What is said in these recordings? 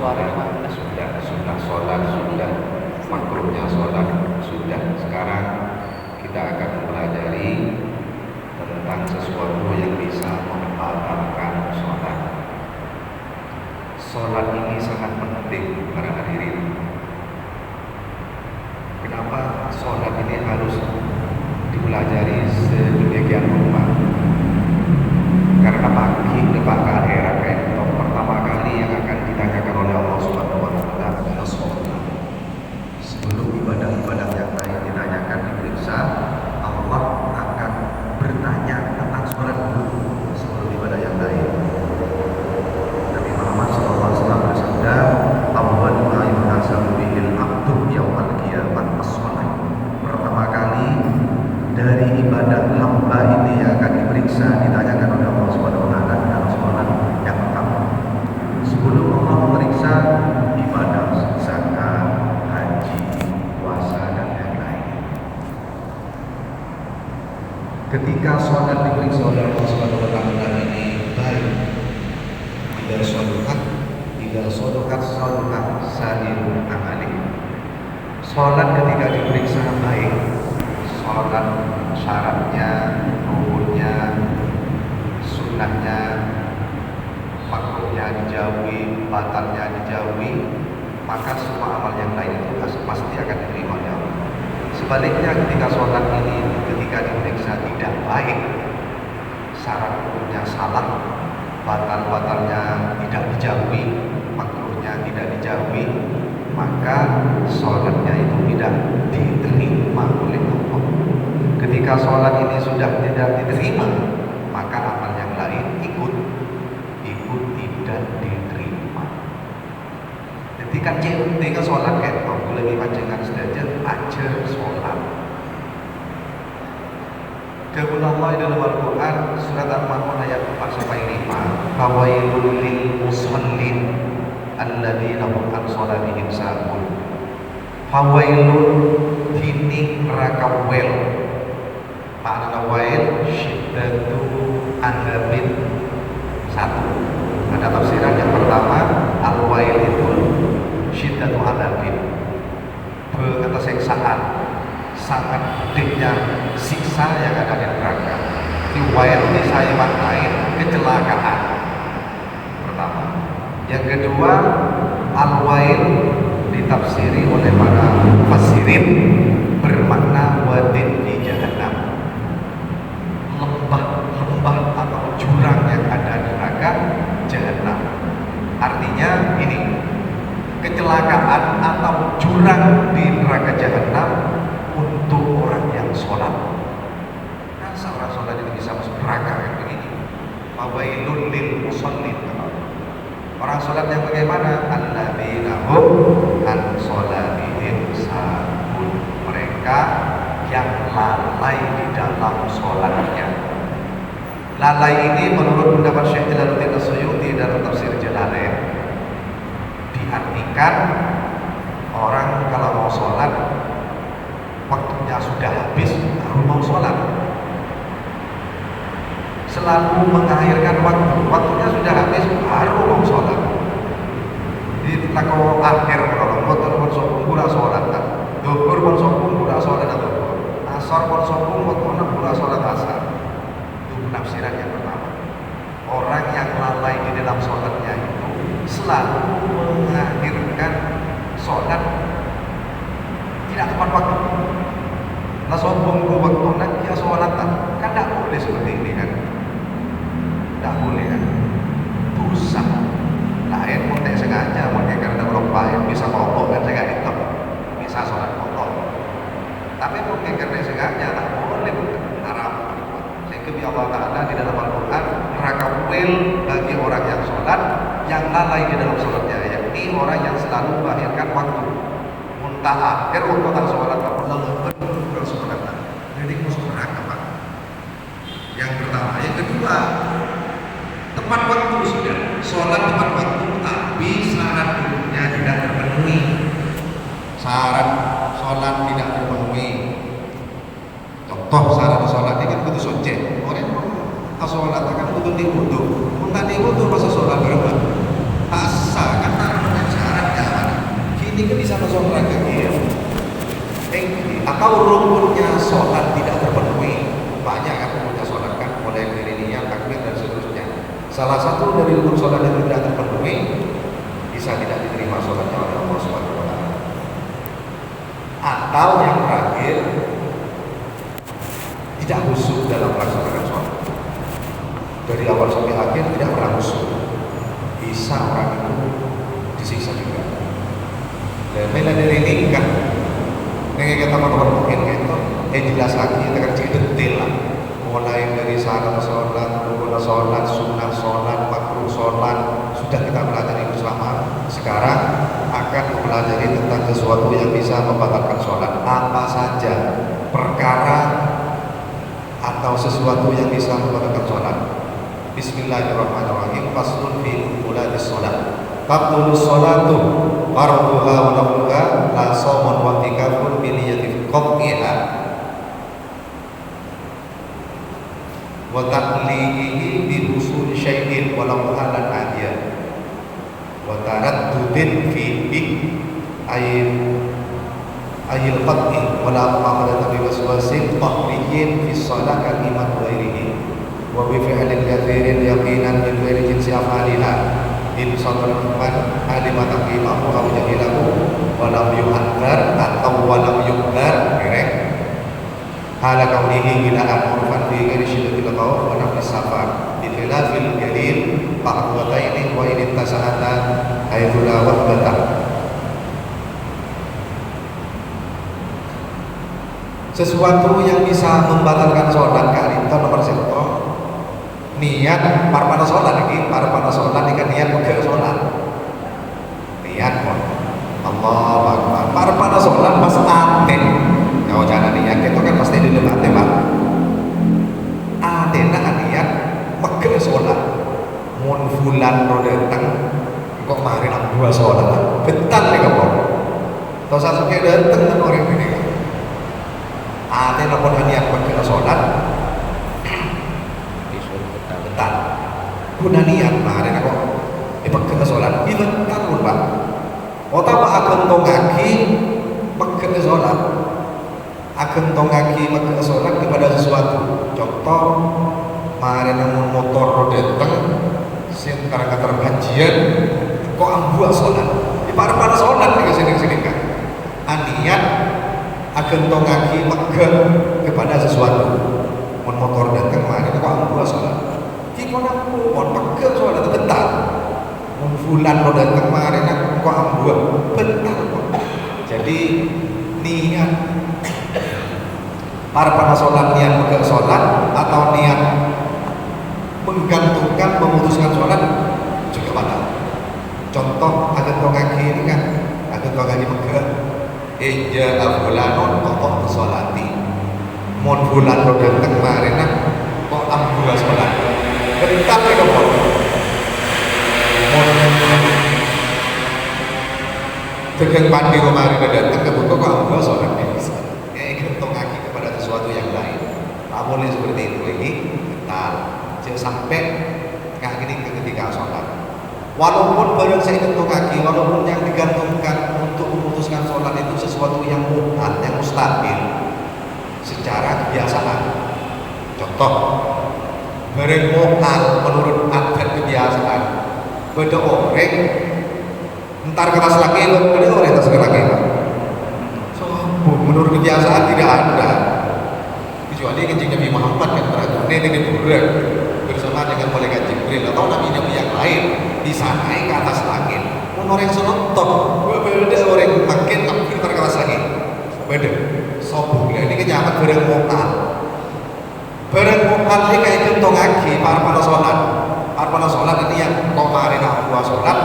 suaranya sudah sholat, sudah makruhnya sholat, sudah. Sekarang kita akan mempelajari tentang sesuatu yang bisa membatalkan sholat. Sholat ini sangat penting para hadirin. Kenapa sholat ini harus dipelajari sedemikian rupa? Karena bagi akhirat pertama kali yang akan ditanyakan oleh Allah Subhanahu wa taala adalah sholat. Sebelum ibadah-ibadah yang lain ditanyakan, diperiksa, Allah akan bertanya tentang sholat dulu sebelum ibadah yang lain. Nabi Muhammad SAW bersabda, "Awwal ma yuhasabu bihil abdu yaumal qiyamah as-shalah." Pertama kali dari ibadah hamba ini yang akan diperiksa, ditanyakan oleh Allah Subhanahu wa taala adalah sholat yang pertama. Sebelum Allah memeriksa ibadah zakat, haji, puasa dan yang lain. Ketika sholat diperiksa oleh Allah Subhanahu wa taala ini baik, tidak sodokat sairul amali. Sholat ketika diperiksa baik, sholat syaratnya, rukunnya, sunnahnya, makruhnya dijauhi, batalnya dijauhi, maka semua amal yang lain itu pasti akan diterima oleh Allah. Sebaliknya ketika sholat ini ketika diperiksa tidak baik, syarat rukunnya salah, batalnya tidak dijauhi, makruhnya tidak dijauhi, maka sholatnya itu tidak diterima oleh Allah. Ketika sholat ini sudah tidak diterima, maka amal yang lain ikut tidak diterima. Ketika sholat ketok lebih panjangan sedajat ajar sholat. Kemudian Allah dalam Al-Quran surat Al-Ma'un ayat 4-5, "Fawailul lil musallin alladzina hum an sholatihim sahun." Fawailun dini neraka wel. Makna wail syiddatu adabin. Satu, ada tafsiran yang pertama, al-wail itu syiddatu adabin, ketersiksaan, sangat pedihnya siksa yang ada di neraka. Di wail ini saya maknain kecelakaan pertama. Yang kedua, al-wail ditafsiri oleh para mufassirin bermakna wadin di jahannam, lembah atau jurang yang ada di neraka jahannam. Artinya ini kecelakaan atau jurang di neraka jahannam untuk orang yang sholat. Masa orang sholat itu bisa masuk neraka kayak begini? Fawailun lil musallin. Orang sholat yang bagaimana? Alladzina hum an sholatihim sahun. Mereka yang lalai di dalam sholatnya. Lalai ini menurut pendapat Syekh Jalaluddin As-Suyuti dalam tafsir Jalalain diartikan orang kalau mau sholat waktunya sudah habis baru mau sholat, selalu mengakhirkan waktunya sudah habis baru mau sholat. Jadi kalau akhir kalau mau sopung pura sholat, duhur pun sopung pura sholat, asar pun sopung pura sholat asar. Itu penafsiran yang pertama. Orang yang lalai di dalam sholatnya itu selalu mengakhirkan sholat tidak tepat waktu. Nah sombong ke waktu nanti ya sholatan kan tidak boleh seperti ini kan, tidak boleh kan, dosa. Lain pun tak sengaja, mungkin karena berubah bisa mogok kan saya nggak ditop, bisa sholat mogok. Tapi mungkin karena sengaja tak boleh, haram. Sehingga Allah Taala di dalam Al-Quran neraka wel bagi orang yang sholat yang lalai di dalam sholatnya, yakni orang yang selalu mengakhirkan waktu. Muntah akhir waktu sholat tak pernah lepas sholat. Jadi masuk neraka Pak. Yang pertama, yang kedua, tepat waktu sudah sholat tepat waktu, tapi syarat dulunya tidak terpenuhi. Syarat sholat tidak terpenuhi. Contoh syarat sholat ini kan butuh sojek. Orang sholat kan butuh diwudu. Muntah diwudu masa sholat berapa? Asa kan tak ini kan bisa masuk neraka atau rukunnya sholat tidak terpenuhi. Banyak kan rukunnya sholat kan, mulai dari niat, takbir dan seterusnya. Salah satu dari rukun sholat yang tidak terpenuhi bisa tidak diterima sholatnya oleh Allah Subhanahu wa Ta'ala. Atau yang terakhir, tidak khusyuk dalam melaksanakan sholat. Dari awal sampai akhir tidak pernah khusyuk. Bisa orang itu disiksa juga. Dan mulai dari ini kan, ini kata teman-teman mungkin gitu, jelas lagi kita kerja detail lah. Mulai dari syarat sholat, rukun sholat, sunnah sholat, makruh sholat, sudah kita pelajari bersama. Sekarang akan mempelajari tentang sesuatu yang bisa membatalkan sholat. Apa saja perkara atau sesuatu yang bisa membatalkan sholat. Bismillahirrahmanirrahim. Faslun fi umulatis sholat. Tabtulus sholatu farduha wa nafluha la shawmun wa tikafun bi niyyati qat'iha wa taqlihi bi usul syai'in walau halan adiyah wa taraddudin fihi ayil qat'i wa la ma'amala bi waswasin qahriyin fi shalah kalimat ghairihi wa bi fi'lin kathirin yaqinan min ghairi jinsi af'aliha in sadran man alima taqimahu aw jahilahu wa lam yu'adzar atau wa lam yu'dzar direk hala kaunihi gilaan urfan fi ghairi syiddatil khawf wa nafis safar bi khilafil jalil fa'wataini wa in tasahata haitsu la wahdata. Sesuatu yang bisa membatalkan sholat kali itu nomor satu niat parpana sholat ini, parpana sholat ini kan niat pegang sholat, niat kok Allah Akbar parpana sholat pas ate kalau jangan niat itu kan pasti di dalam ate pak ate nak niat pegang sholat mun fulan ro datang kok mari nak dua sholat betal nih kok atau sasuke datang kan orang ini ate nak pun niat pegang sholat betal guna niat kemarin kok pegang sholat itu betal pun pak otak pak akan tongaki pegang sholat akan tongaki pegang sholat kepada sesuatu. Contoh kemarin yang motor datang sin karena tergajian kok ambuh sholat di para sholat di sini kan aniat akan tongaki pegang kepada sesuatu motor datang kemarin kok ambuh sholat jika aku mau pegang sholat betal bulan lo datang kemarin aku kok ambuh betal kok. Jadi niat para sholat niat pegang sholat atau niat menggantungkan memutuskan sholat juga batal. Contoh agen tongaki ini kan agen tongaki pegang ija fulanon kok sholati mon bulan lo datang kemarin kok ambuh sholat bentar nih kok tegang pandi kemarin datang ke buku kok ambuh sholat bisa gantung kaki kepada sesuatu yang lain tak boleh seperti itu ini betal jangan sampai kaki ini ketika sholat walaupun barang saya gantung kaki walaupun yang digantungkan untuk memutuskan sholat itu sesuatu yang mutlak yang mustahil secara kebiasaan. Contoh barang mutlak menurut adat kebiasaan beda orang entar keras lagi beda orang keras lagi so menurut kebiasaan tidak ada kecuali kencing Nabi Muhammad yang terakhir ini berat bersama dengan malaikat Jibril atau nabi-nabi yang lain disanai ke atas langit orang yang senontok beda orang makin entar keras lagi beda sobuk ini kenyaman barang mutlak ini kayak gentong lagi para sholat ini yang kemarin aku sholat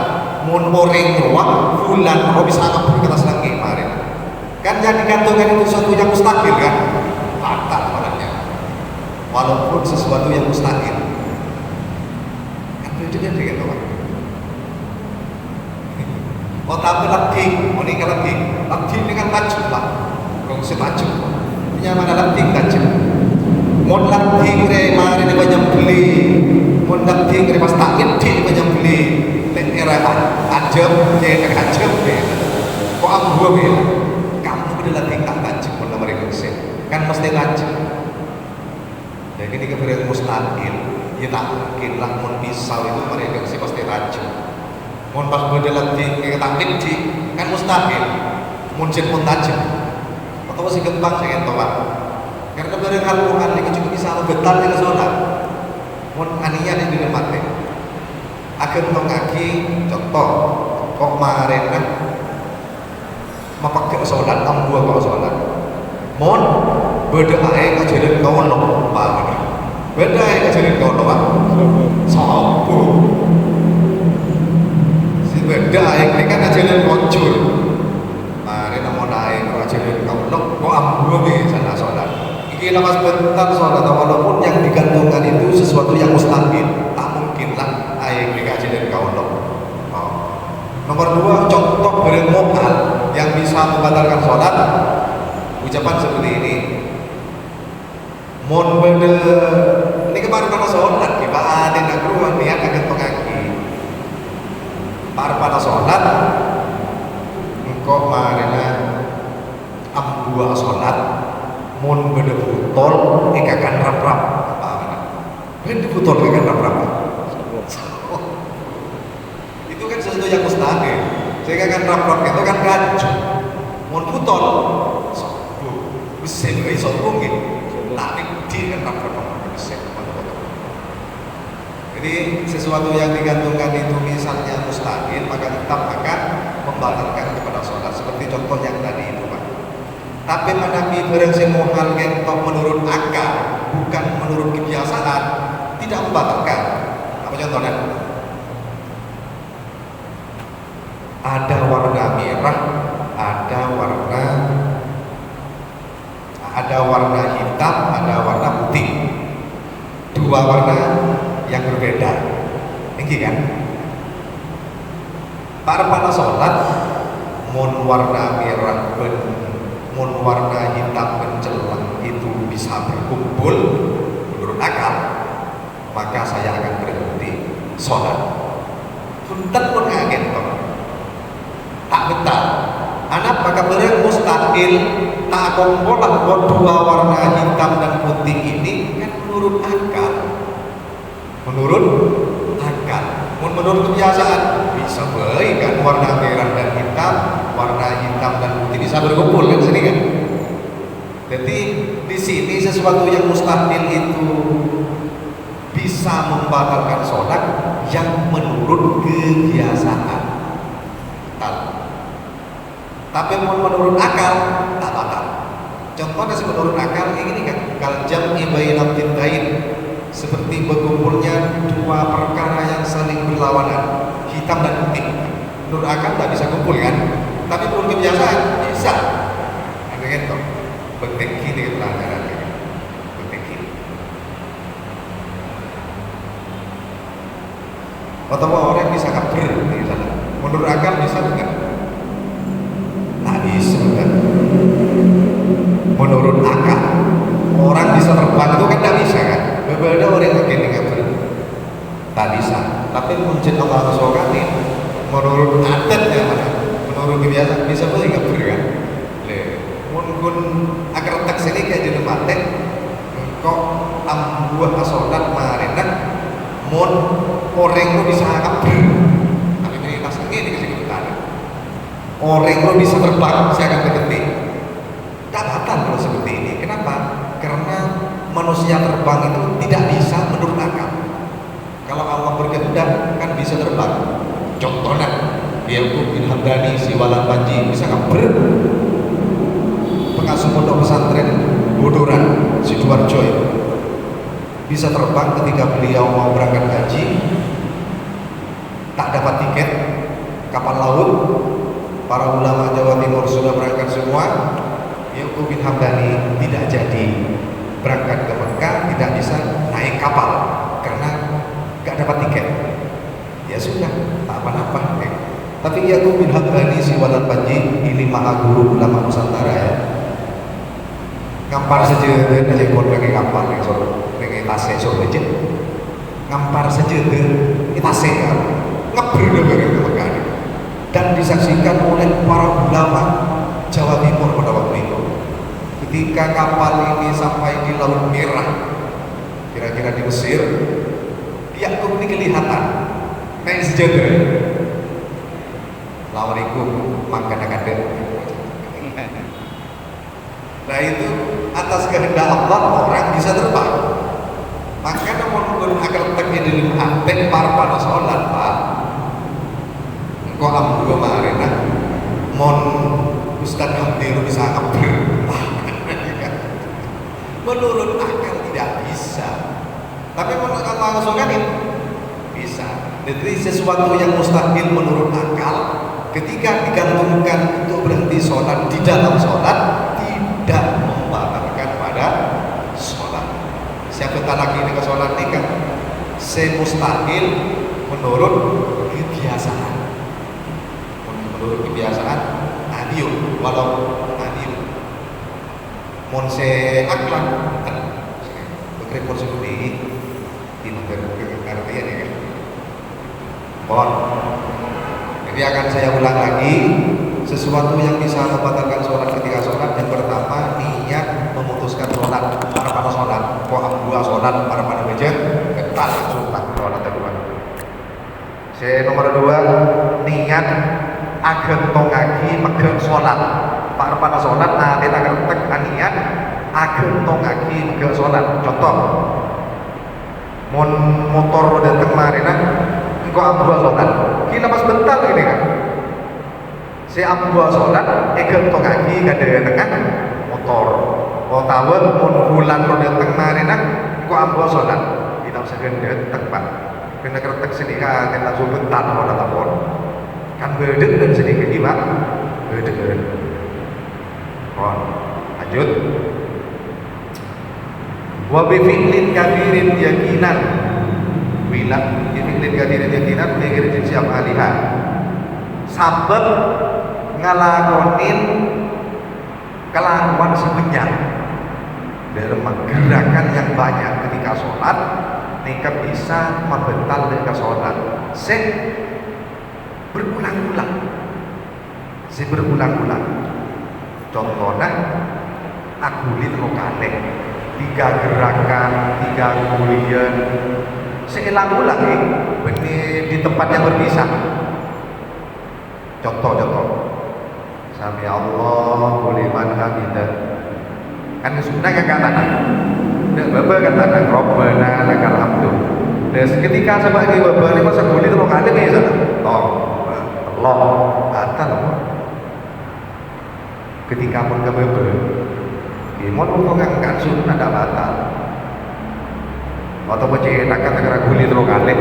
mun orang ruang bulan kalau bisa ngabur ke atas langit kemarin kan yang digantungkan itu sesuatu yang mustahil kan batal sholatnya walaupun sesuatu yang mustahil kan itu kan gitu kan oh tapi ini kan lagi ini kan tajuk pak kalau tajuk punya mana lagi tajuk mon lagi kemarin ini banyak beli mon lagi pas takit di banyak beli era ajam ya ajam kok kok ambu ya kamu adalah tingkat tajam pun mereka sih kan mesti tajam. Jadi ini kemudian mustahil ya tak mungkin lah mun pisau itu mereka sih pasti tajam. Mun pas bedelan di taktik di kan mustahil mun jen pun tajam atau masih gempang saya tahu pak karena barang Al-Quran ini cuma bisa ngebetal di sholat mun anian yang dilematin agar mengaki contoh kok marena mapakai sholat ambu kok sholat mon beda ae ngajarin kau lo pak beda ae ngajarin kau lo pak sopo si beda ae ini kan ngajarin kocur marena mon ae ngajarin kau lo kok ambu sana sholat ini lepas bentar sholat walaupun yang digantungkan itu sesuatu yang mustahil tak mungkin lah ae ngajarin kau lo. Nomor 2, contoh barang mokal yang bisa membatalkan sholat ucapan seperti ini mon bede ini kemarin pada sholat kita ada nak rumah niat akan pengaki pada sholat engkau marina ambua sholat mon bede butol ikakan rap-rap bede butol ikakan rap-rap itu kan sesuatu yang mustahil sehingga kan rap-rap itu kan gacu mon butol bisa juga sombong gitu tapi dia kan rap-rap bisa jadi sesuatu yang digantungkan itu misalnya mustahil maka tetap akan membatalkan kepada sholat seperti contoh yang tadi itu Pak. Tapi pada barang semuhal yang menurut akal bukan menurut kebiasaan tidak membatalkan. Apa contohnya? Ada warna merah, ada warna hitam, ada warna putih. Dua warna yang berbeda. Ini kan? Pada sholat, mun warna merah mun warna hitam mencelang itu bisa berkumpul menurut akal, maka saya akan berhenti sholat. Punten pun kaget tak betul. Anak pakai barang mustahil tak kumpul buat dua warna hitam dan putih ini kan menurut akal. Menurut kebiasaan bisa baik kan warna merah dan hitam, warna hitam dan putih bisa berkumpul kan sini kan. Jadi di sini sesuatu yang mustahil itu bisa membatalkan sholat yang menurut kebiasaan. Tapi menurut akal tak batal. Contohnya menurut akal ini kan kaljam ibainat tindain seperti berkumpulnya dua perkara yang saling berlawanan hitam dan putih. Menurut akal tak bisa kumpul kan, tapi menurut kebiasaan bisa. Ada gitu. Berteki dengan pelajaran berteki. Atau orang bisa kabur di sana. Menurut akal bisa bukan? Tak bisa kan? Menurut akal orang bisa terbang itu kan tak bisa kan? Berbeda orang yang gini kabur tak bisa. Tapi muncul Allah Subhanahu menurut adatnya mana? Menurut kebiasaan bisa boleh kabur kan? Mungkin agar teks ini kayak jadi mati kok ambuah asolat marina mon orang lo bisa kabur tapi ini pas ini kasih kebetulan orang lo bisa terbang saya akan berhenti tak batal kalau seperti ini. Kenapa? Karena manusia terbang itu tidak bisa menurut akal. Kalau Allah berkehendak kan bisa terbang. Contohnya dia bin Hamdani si Walan Panji bisa kabur. Pengasuh pondok pesantren Bodoran Sidoarjo bisa terbang ketika beliau mau berangkat haji tak dapat tiket kapal laut. Para ulama Jawa Timur sudah berangkat semua. Yaitu bin Hamdani tidak jadi berangkat ke Mekah, tidak bisa naik kapal karena gak dapat tiket. Ya sudah, tak apa-apa. Tapi Yaitu bin Hamdani si Walan Panji ini maha guru ulama Nusantara ya. Ngampar saja aja kon pakai kapal yang sore pakai tasik sore aja ngampar saja ke tasik kan ngeber bareng ke Mekah dan disaksikan oleh para ulama Jawa Timur pada waktu itu. Ketika kapal ini sampai di Laut Merah, kira-kira di Mesir, dia tuh ini kelihatan kayak sejaga. Lawarikum makan ada. Nah itu atas kehendak Allah orang bisa terbang. Maka namun akan tengah di hati para pada sholat pak. Kok ambu kemarin mon Ustadz Abdul bisa kabur. Menurut akal tidak bisa. Tapi menurut langsung kan bisa. Jadi sesuatu yang mustahil menurut akal ketika digantungkan untuk berhenti sholat di dalam sholat tidak membatalkan pada sholat. Siapa tak lagi ini ke sholat ini kan semustahil menurut kebiasaan. Menurut kebiasaan adium walau adium monse aklan bekrepot seperti ini pengertian ya kan. Mohon. Jadi akan saya ulang lagi, sesuatu yang bisa membatalkan sholat ketika sholat yang pertama niat memutuskan sholat para pada sholat. Kok dua sholat para pada beja ketat langsung tak sholat kedua. Saya nomor dua niat agen tongaki megang sholat para pada sholat. Nah kita akan tek niat agen tongaki megang sholat. Contoh, mon motor datang marina engkau abdua sholat kita pas bentar ini kan si abdua sholat egang tongaki gak ada tengah motor mau tahu mon bulan datang marina engkau abdua sholat kita bisa gendek pak kena keretek sini kan kita langsung bentar mau telepon kan bedek dan sedikit gimana bedek lanjut wa bi fi'lin kathirin yakinan bila bi fi'lin kathirin yakinan mikir siap alihah sabab ngalakonin kelakuan sebanyak dalam gerakan yang banyak ketika sholat nikah bisa membental ketika sholat berulang-ulang contohnya aku lihat rokane 3 gerakan, 3 kulian seulang-ulang di tempat yang berpisah. Contoh Sami Allahu liman hamidah kan sudah kan katakan bapak katakan Rabbana lakal hamdu dan ketika sebagai bapak ini masa kulit rokane bisa Allah atal ketika pun ke bapak Imon mengangkat sunnah tidak batal. Atau macam nak kata kera kulit terus kalik.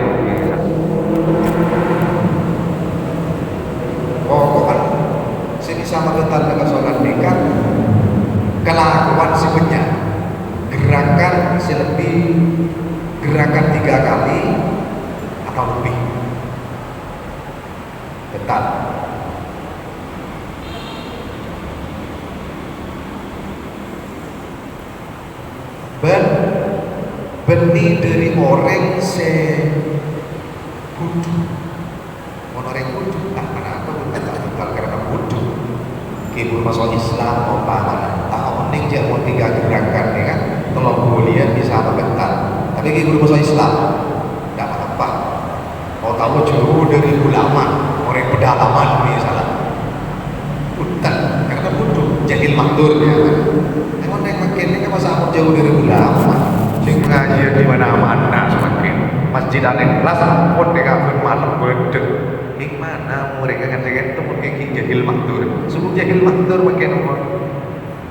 Pokoknya sini sama betul dengan sholat nikah kelakuan sebanyak gerakan selebih gerakan 3 kali atau lebih betul. Benih dari orang kudu orang kudu mana apa bukan tak karena kudu kibul masuk Islam mau pahaman tahu nih jangan 3 gerakan ya kan kalau kuliah bisa bentar tapi kibul masuk Islam tidak apa-apa mau tahu jauh dari ulama orang pedalaman misalnya hutan karena kudu jahil makdur ya kan emang yang makin ini kan masa jauh dari ulama sing ngaji di mana-mana semakin masjid Al-Ikhlas pun dikafir malam bedek gimana mereka kan itu mungkin jahil makdur sungguh jahil makdur makin umur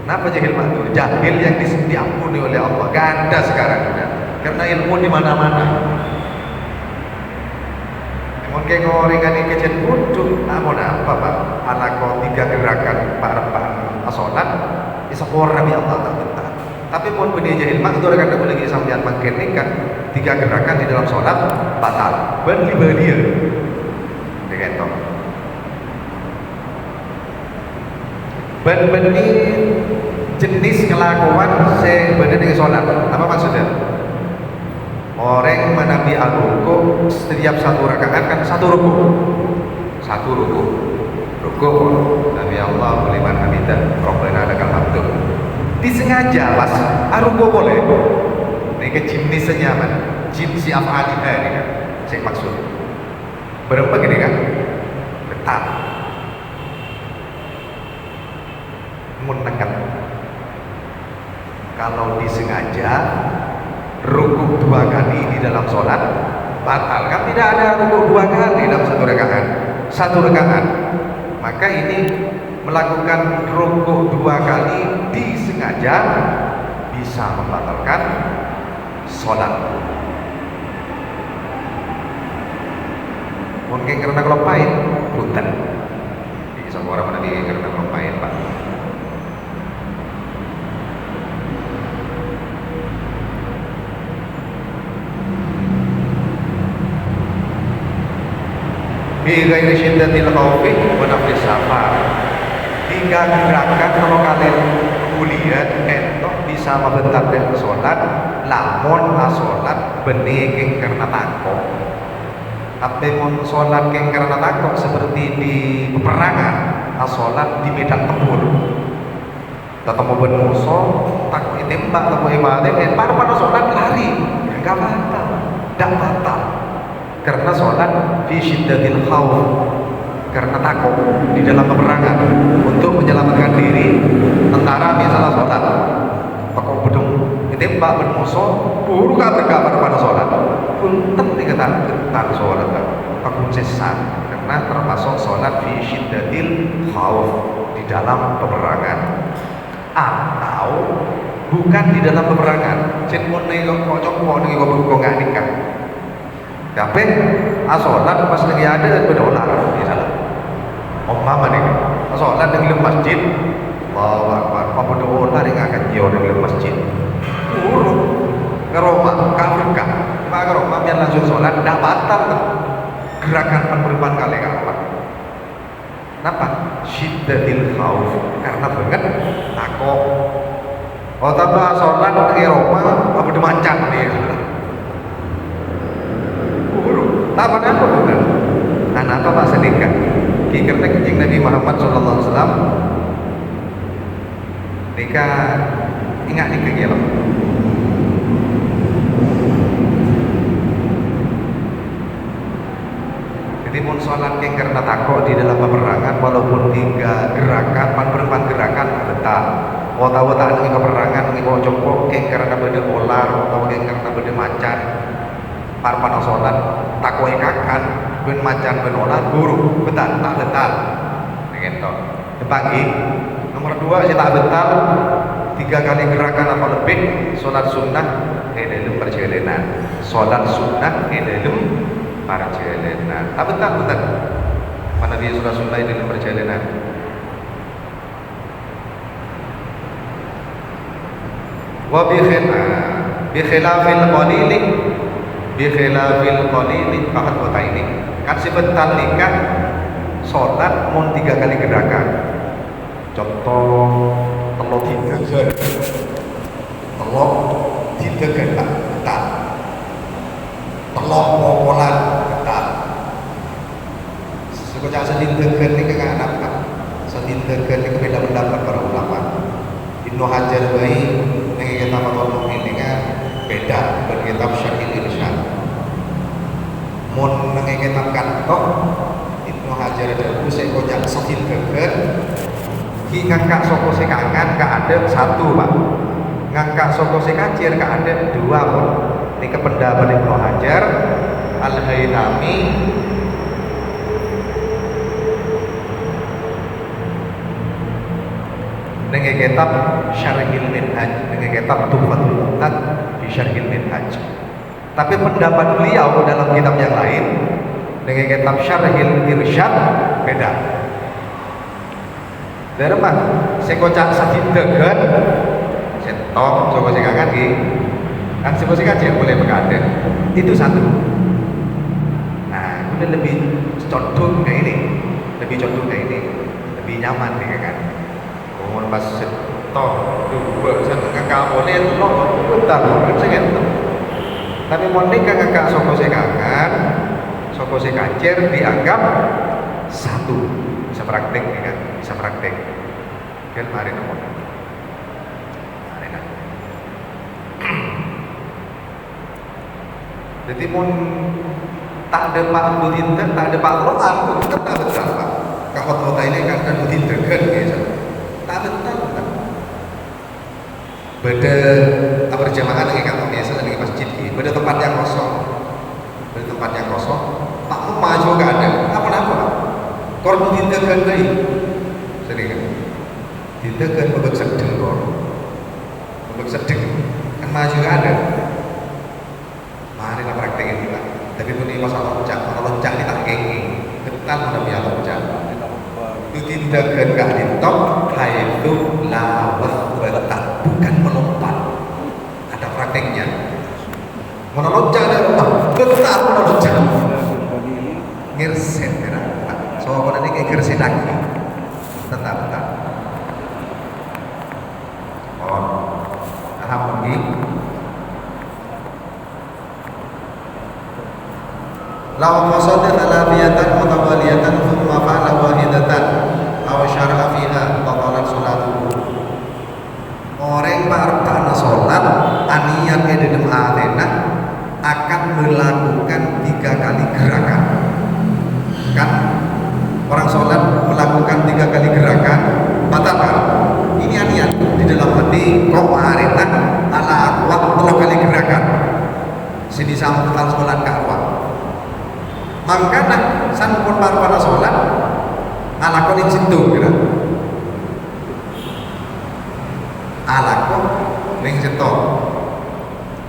kenapa jahil makdur jahil yang diampuni oleh Allah ganda sekarang sudah karena ilmu di mana-mana mungkin orang kan ini kecil bodoh namun apa pak alako 3 gerakan para sholat isapor Nabi Allah tak bentar tapi pun benih jahil makdur kan aku lagi sampean makin nikah 3 gerakan di dalam sholat batal ben libadia dengan toh ben benih jenis kelakuan sebenarnya dengan sholat apa maksudnya orang menabi al-ruku setiap 1 rakaat kan 1 ruku rukuk sami Allahu liman hamidah Rabbana lakal hamdu disengaja pas rukuk boleh ini ke jenisnya man jinsi af'alihah ini kan saya maksud berapa gini kan betul menengah kalau disengaja rukuk 2 kali di dalam sholat batal kan tidak ada rukuk 2 kali dalam satu rakaat maka ini melakukan rukuk 2 kali disengaja bisa membatalkan sholat mungkin karena kelopain punten bisa orang mana di karena kelopain pak bi ghairi syiddatil khaufi wa nafis safar hingga gerakan kalau kalian kuliah entok bisa membentarkan sholat lamun sholat benih karena takut tapi mun sholat karena takut seperti di peperangan sholat di medan tempur tetap mau bermusuh takut ditembak atau ibadah dan pada sholat lari nggak batal karena sholat fi syiddatil khauf karena takut di dalam peperangan untuk menyelamatkan diri tentara misalnya sholat pakau bedung ditembak bermusuh buru kabar pada sholat punten dikatakan sholat pakun sesat karena termasuk sholat fi syiddatil khauf di dalam peperangan atau bukan di dalam peperangan cenpun nih kocok nih kok nggak nikah tapi sholat pas lagi ada berdolar di dalam umpama nih sholat di dalam masjid Allahu Akbar apa berdolar yang akan jauh di dalam masjid buruk ke Roma kafirkah maka ke Roma biar langsung sholat tidak batal gerakan penerimaan kali kapan kenapa? Syiddatil khauf karena banget takut oh tambah sholat di Roma apa dimacan nih apa bukan? Anak apa Pak sedekah? Karena kencing Nabi Muhammad SAW nikah ingat nikah gila. Jadi mun sholat karena takut di dalam peperangan walaupun 3 gerakan, 4 gerakan betul. Wata-wata ini peperangan ini bawa jongkok karena beda olar atau karena beda macan. Parpana sholat takoi kakan ben macan ben olah guru betal tak betal gitu pagi nomor 2 saya tak betal 3 kali gerakan atau lebih sholat sunnah dalam perjalanan sholat sunnah dalam perjalanan tak betal mana dia sholat sunnah dalam perjalanan wa bi khilafil qalili bi khilafil qalili faqat kota ini kan sebentar nikah sholat mun 3 kali gerakan contoh telur 3 gen telur 3 gen betal telur popolan betal sekocak sedin gen ini kagak dapat sedin gen ini beda pendapat para ulama Ibnu Hajar bayi yang kita fatwa ini kan beda berkitab Syarhil Irsyad mun ngekitab kantok Ibnu Hajar dahulu saya kocak sedin gen ki ngangkat soko sekangan gak ada 1 Pak ngangkat soko sekacir gak ada 2 pun ini kependapat Ibnu Hajar Al-Haytami dengan kitab Syarhil Minhaj dengan kitab Tuhfatul Muhtad di Syarhil Minhaj tapi pendapat beliau dalam kitab yang lain dengan kitab Syarhil Irsyad beda dari mana? Saya kocak sadin degan setok, coba saya kangen ki kan saya kajian boleh berkata itu 1 nah udah lebih condong kayak ini lebih condong kayak ini lebih nyaman nih kan umur pas setok dua kakak boleh lo bentar saya gitu tapi mau nikah kakak soko saya kangen soko saya kacer dianggap 1 bisa praktek nih kan, bisa praktek. Kan mari nopo. Mari kan. Jadi pun tak ada Pak Budinten, tak ada Pak Roan, tetap betul Pak. Kota ini kan ada Budinten kan, gitu. Tak betul. Beda berjamaah lagi kan biasa di masjid, beda tempat yang kosong, Pak maju gak ada, apa-apa. Korban ditekan lagi, sering kan? Ditekan bebek sedeng kan maju gak ada. Mari lah praktekin kita. Tapi pun ini masalah loncak ini tak gengeng, ketan mana biar loncak. Itu ditekan gak ditop, itu lawat betat, bukan melompat. Ada prakteknya. Mana loncak ada rumah, betat mana loncak. Ngirset kira. So kalau ini kayak ngirset lagi. Tetap. Oh, alhamdulillah. Lau qasada thalathiyatan mutawaliyatan thumma fa'ala wahidatan aw syara'a fiha batalat sholatuhu. Orang parpana sholat aniatnya di dalam atena akan melakukan 3 kali gerakan. Kan orang sholat melakukan 3 kali gerakan batalkan. Ini aniat di dalam hati kok arena ala aqwa 3 kali gerakan. Sini sambutan sholat ka'wa. Mangkana sampun parpana sholat alakon situ kira alakon ning situ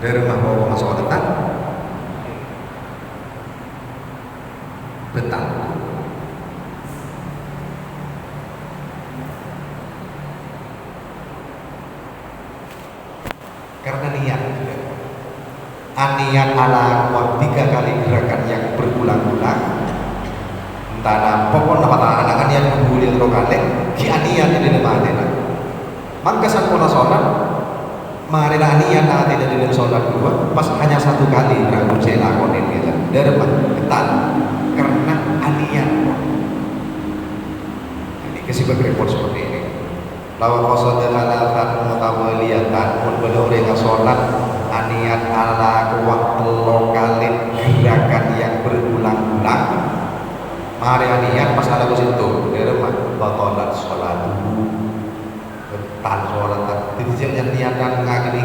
dari rumah bawa sholatan betal karena niat aniat ala kuat 3 kali gerakan yang berulang-ulang entah pokoknya anak yang mengulir lokale ki aniat di dalam adena maka sampuna sholat mari aniat ada di dalam sholat dua pas hanya 1 kali ragu saya lakonin gitu dari ketan karena aniat ini kesibuk report seperti ini lawan qasada halatan mutawaliyatan mun bener sholat aniat ala kuat 3 kali gerakan yang berulang-ulang mari aniat pas ala situ dari batalat sholat betal sholatan jadi jangan niatan ngakini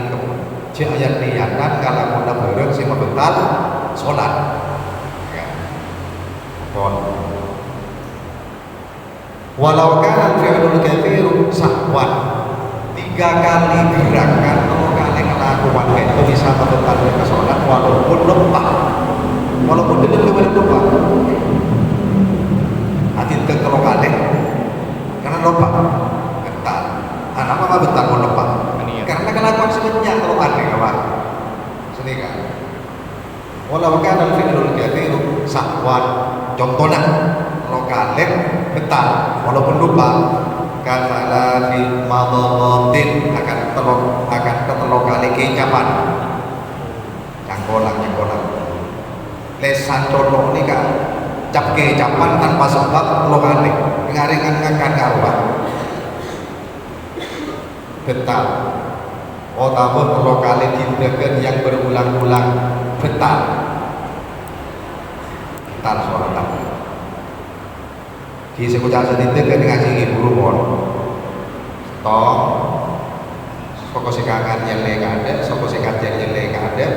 jangan niatan kalau mau bareng sih betal sholat ya bon walau kan fi'lul katsiru sahwan 3 kali gerakan 3 kali ngelakuan itu bisa membetal ke sholat walaupun lupa walaupun dia lupa hati ke 3 kali karena lupa betal apa betal mau lupa karena kelakuan sebenarnya kalau aneh apa sini kan walau kan fi'lul katsiru sahwan contohnya lokalen betal walaupun lupa karena di madhatin akan ketelok kali kecapan cangkolang lesan contoh ini kan cap kecapan tanpa sebab lokale ngaringan ngangkat karuan betal tambah lokale tindakan yang berulang-ulang betal sholat di sekolah sedikit kan ngaji guru mon toh fokus kangen yang lain ada fokus kajian yang lain ada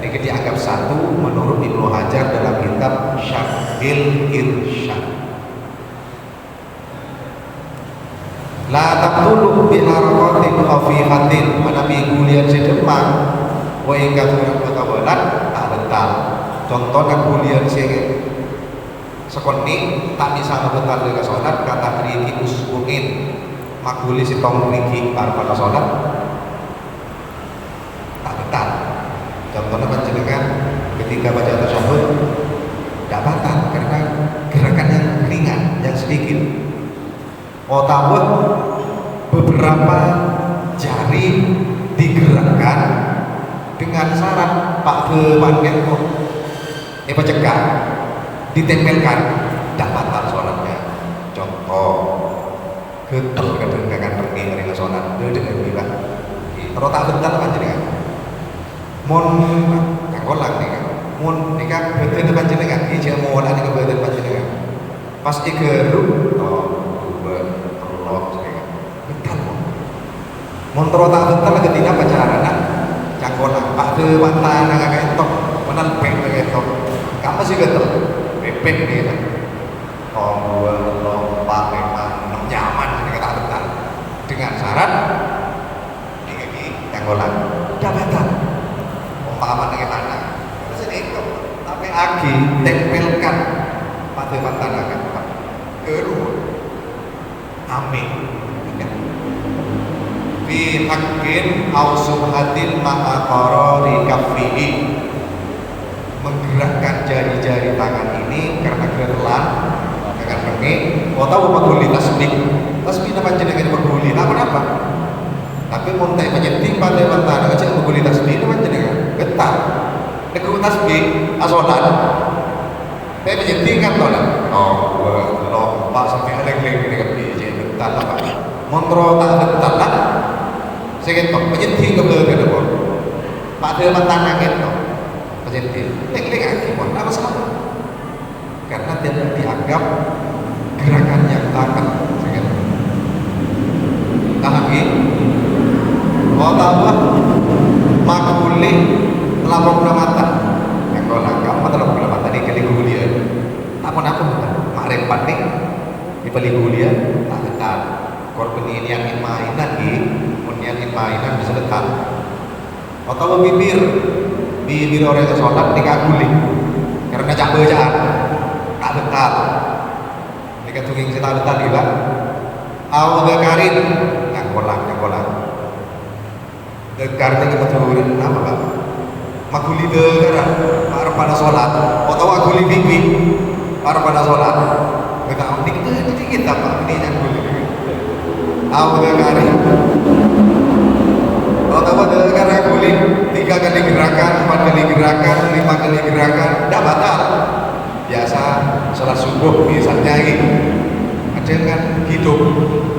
ini dianggap satu menurut Ibnu Hajar dalam kitab Syarhil Irsyad la taqulu bi harakatin khafifatin manabi kulian sedemang wa ingka surat mutawalat tak betal contohnya kulian sekoni tak bisa membetal dengan sholat kata riki usbuin makbuli si tong riki pada sholat tak betal contohnya panjenengan ketika baca tasyahud tidak batal karena gerakan yang ringan yang sedikit tambah beberapa jari digerakkan dengan syarat Pak Bewangen pacekak ditempelkan tidak batal sholatnya contoh getel kadang kan pergi hari sholat dengan bilang terus tak bentar panjenengan mun kanggolang nih kan mun nikah betul panjenengan iki jek mau ana ning betul panjenengan pas igeru to dua terus bentar mun terus tak bentar ketika pacaran kanggolang pak de mantan nang ketok menal pek ketok kamu sih getel pepek nih kan oh lompat memang nyaman tak bentar dengan syarat kanggolang jabatan umpama bagaimana terus itu tapi agi tempelkan pada mantan akan keru amin fi haqqin aw subhatin ma'a qarari kaffihi menggerakkan jari-jari tangan ini karena gerelan dengan pengi atau mengguli tasbih nama jenengan mengguli apa tapi muntai menyenting pada mantan kecil mengguli tasbih nama jenengan getar negeri tasbih asolan saya menyenting kan tolak oh gua lompat sampai leng-leng dengan biji getar apa montro tak getar lah saya ketok menyenting ke belakang pun pada mantan ketok menyenting leng-leng lagi pun apa salah karena tidak dianggap gerakan yang takut lagi oh tambah makuli lapor mata yang kau langkah mata lapor mata ini kali gulia apa makrifat nih di balik gulia tak ketat korban ini yang mainan mainan bisa dekat atau bibir orang yang sholat dikaguli karena cak bacaan tak dekat dikatungin kita dekat juga awal karin yang kolang dekar itu kebetulan apa pak makuli dekar para pada sholat atau makuli bibi para pada sholat kita dikit apa ini yang kuli awal karin atau dekar kuli 3 kali gerakan 4 kali gerakan 5 kali gerakan tidak batal biasa sholat subuh misalnya gitu ada kan hidup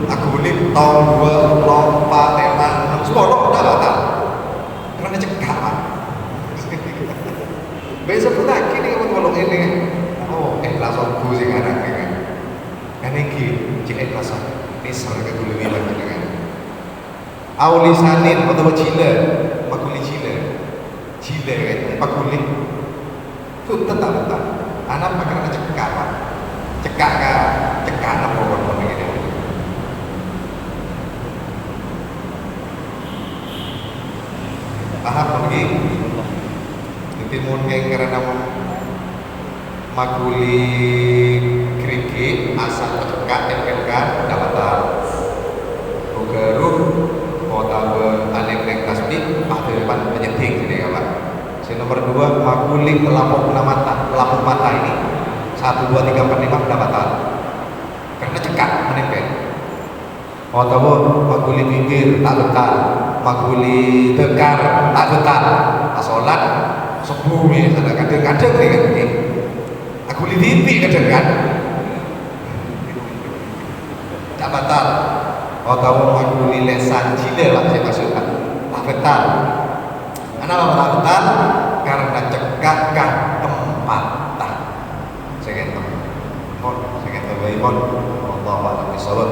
aku beli tombol lompat teman semua udah batal karena cekak pak besok pun lagi nih kamu tolong ini oh langsung ku sih kan ini jahit rasa nisar ke dulu bilang gitu kan aulisanin atau cile makuli cile kan makuli itu tetap anak karena cekak pak cekak apa orang begini paham lagi nanti mungkin karena makuli kerikit asal cekak tempelkan dapat rugaruh kota alem tasbih pada depan penyeting jadi apa nomor 2 makuli pelapuk mata ini 1, 2, 3, 4, 5 pendapatan karena cekak menempel atau makuli bibir tak betal makuli dekar tak betal asolat sebumi kadang-kadang nih kan makuli titik kadang kan tak betal atau makuli lesan cile lah saya masukkan tak betal kenapa tak betal karena cekak tempat saya kata baikon Allah alam bisawab